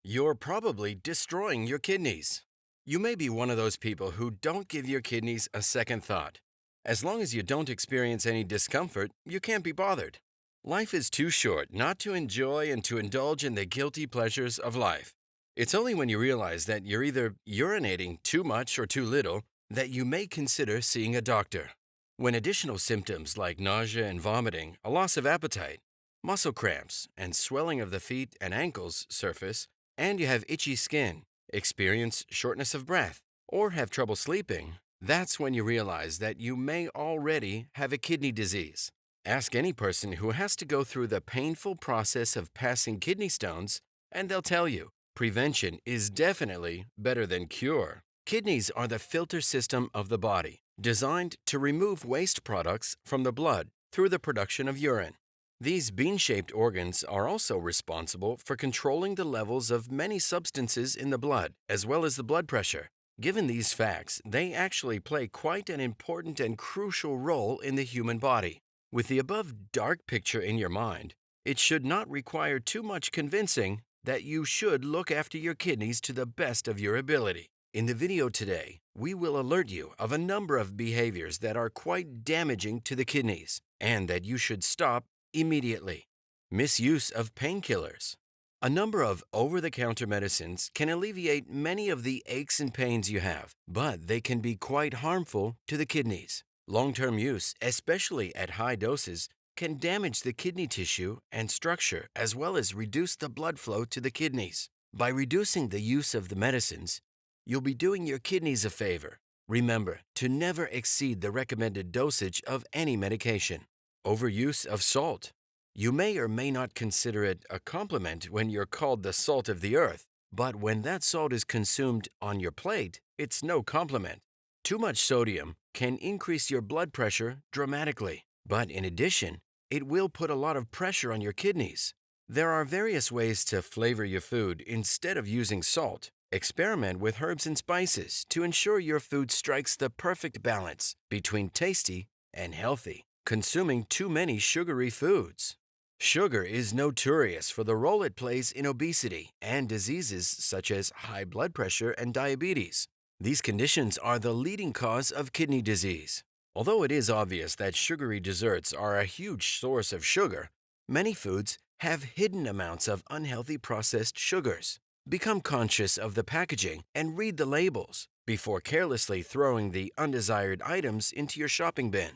You're probably destroying your kidneys. You may be one of those people who don't give your kidneys a second thought. As long as you don't experience any discomfort, you can't be bothered. Life is too short not to enjoy and to indulge in the guilty pleasures of life. It's only when you realize that you're either urinating too much or too little that you may consider seeing a doctor. When additional symptoms like nausea and vomiting, a loss of appetite, muscle cramps, and swelling of the feet and ankles surface, and you have itchy skin, experience shortness of breath, or have trouble sleeping, that's when you realize that you may already have a kidney disease. Ask any person who has to go through the painful process of passing kidney stones, and they'll tell you prevention is definitely better than cure. Kidneys are the filter system of the body, designed to remove waste products from the blood through the production of urine. These bean-shaped organs are also responsible for controlling the levels of many substances in the blood, as well as the blood pressure. Given these facts, they actually play quite an important and crucial role in the human body. With the above dark picture in your mind, it should not require too much convincing that you should look after your kidneys to the best of your ability. In the video today, we will alert you of a number of behaviors that are quite damaging to the kidneys and that you should stop immediately. Misuse of painkillers. A number of over-the-counter medicines can alleviate many of the aches and pains you have, but they can be quite harmful to the kidneys. Long-term use, especially at high doses, can damage the kidney tissue and structure as well as reduce the blood flow to the kidneys. By reducing the use of the medicines, you'll be doing your kidneys a favor. Remember to never exceed the recommended dosage of any medication. Overuse of salt. You may or may not consider it a compliment when you're called the salt of the earth, but when that salt is consumed on your plate, it's no compliment. Too much sodium can increase your blood pressure dramatically, but in addition, it will put a lot of pressure on your kidneys. There are various ways to flavor your food instead of using salt. Experiment with herbs and spices to ensure your food strikes the perfect balance between tasty and healthy. Consuming too many sugary foods. Sugar is notorious for the role it plays in obesity and diseases such as high blood pressure and diabetes. These conditions are the leading cause of kidney disease. Although it is obvious that sugary desserts are a huge source of sugar, many foods have hidden amounts of unhealthy processed sugars. Become conscious of the packaging and read the labels before carelessly throwing the undesired items into your shopping bin.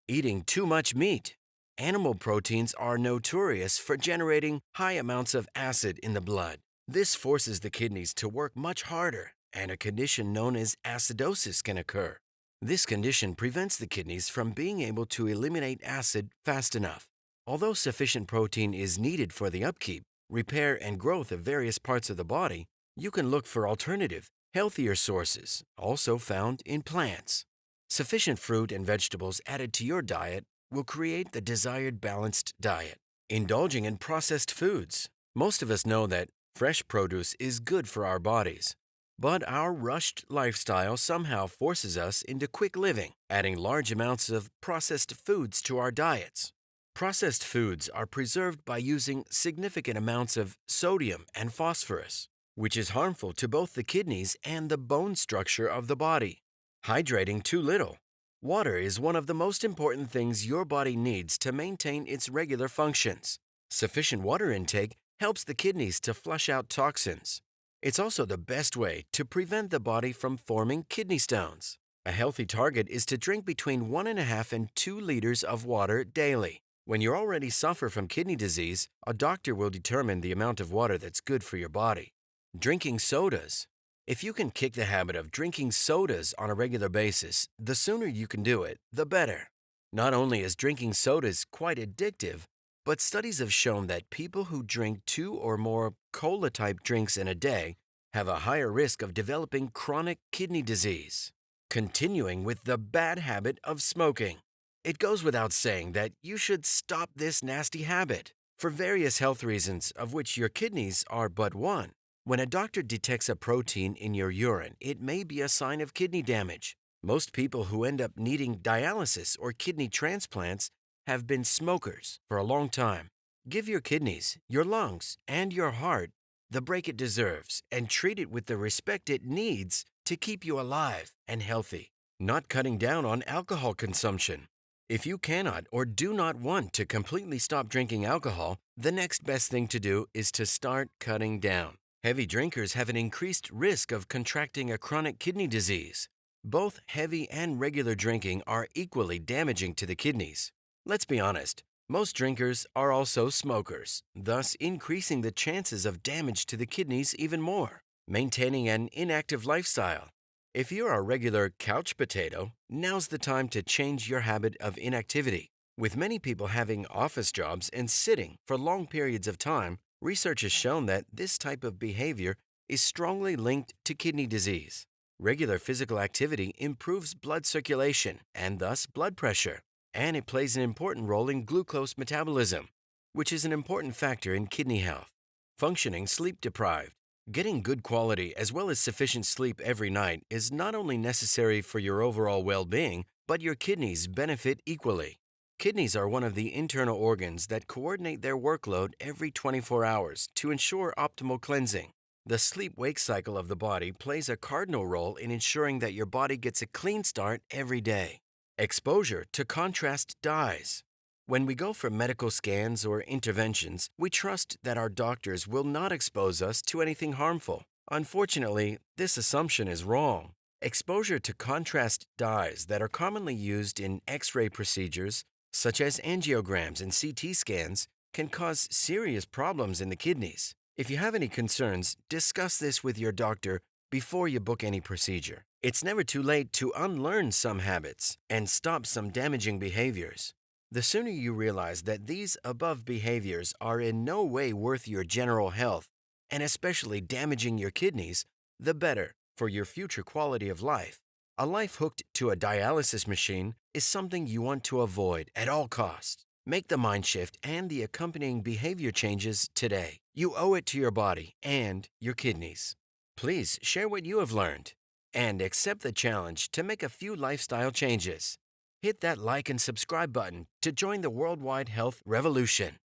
Eating too much meat. Animal proteins are notorious for generating high amounts of acid in the blood. This forces the kidneys to work much harder, and a condition known as acidosis can occur. This condition prevents the kidneys from being able to eliminate acid fast enough. Although sufficient protein is needed for the upkeep, repair, and growth of various parts of the body, you can look for alternative, healthier sources, also found in plants. Sufficient fruit and vegetables added to your diet will create the desired balanced diet. Indulging in processed foods. Most of us know that fresh produce is good for our bodies, but our rushed lifestyle somehow forces us into quick living, adding large amounts of processed foods to our diets. Processed foods are preserved by using significant amounts of sodium and phosphorus, which is harmful to both the kidneys and the bone structure of the body. Hydrating too little. Water is one of the most important things your body needs to maintain its regular functions. Sufficient water intake helps the kidneys to flush out toxins. It's also the best way to prevent the body from forming kidney stones. A healthy target is to drink between 1.5 and 2 liters of water daily. When you already suffer from kidney disease, a doctor will determine the amount of water that's good for your body. Drinking sodas. If you can kick the habit of drinking sodas on a regular basis, the sooner you can do it, the better. Not only is drinking sodas quite addictive, but studies have shown that people who drink 2 or more cola-type drinks in a day have a higher risk of developing chronic kidney disease. Continuing with the bad habit of smoking. It goes without saying that you should stop this nasty habit for various health reasons, of which your kidneys are but one. When a doctor detects a protein in your urine, it may be a sign of kidney damage. Most people who end up needing dialysis or kidney transplants have been smokers for a long time. Give your kidneys, your lungs, and your heart the break it deserves, and treat it with the respect it needs to keep you alive and healthy. Not cutting down on alcohol consumption. If you cannot or do not want to completely stop drinking alcohol, the next best thing to do is to start cutting down. Heavy drinkers have an increased risk of contracting a chronic kidney disease. Both heavy and regular drinking are equally damaging to the kidneys. Let's be honest, most drinkers are also smokers, thus increasing the chances of damage to the kidneys even more. Maintaining an inactive lifestyle. If you're a regular couch potato, now's the time to change your habit of inactivity. With many people having office jobs and sitting for long periods of time, research has shown that this type of behavior is strongly linked to kidney disease. Regular physical activity improves blood circulation and thus blood pressure, and it plays an important role in glucose metabolism, which is an important factor in kidney health. Functioning sleep deprived. Getting good quality as well as sufficient sleep every night is not only necessary for your overall well-being, but your kidneys benefit equally. Kidneys are one of the internal organs that coordinate their workload every 24 hours to ensure optimal cleansing. The sleep-wake cycle of the body plays a cardinal role in ensuring that your body gets a clean start every day. Exposure to contrast dyes. When we go for medical scans or interventions, we trust that our doctors will not expose us to anything harmful. Unfortunately, this assumption is wrong. Exposure to contrast dyes that are commonly used in X-ray procedures, such as angiograms and CT scans, can cause serious problems in the kidneys. If you have any concerns, discuss this with your doctor before you book any procedure. It's never too late to unlearn some habits and stop some damaging behaviors. The sooner you realize that these above behaviors are in no way worth your general health, and especially damaging your kidneys, the better for your future quality of life. A life hooked to a dialysis machine is something you want to avoid at all costs. Make the mind shift and the accompanying behavior changes today. You owe it to your body and your kidneys. Please share what you have learned and accept the challenge to make a few lifestyle changes. Hit that like and subscribe button to join the worldwide health revolution.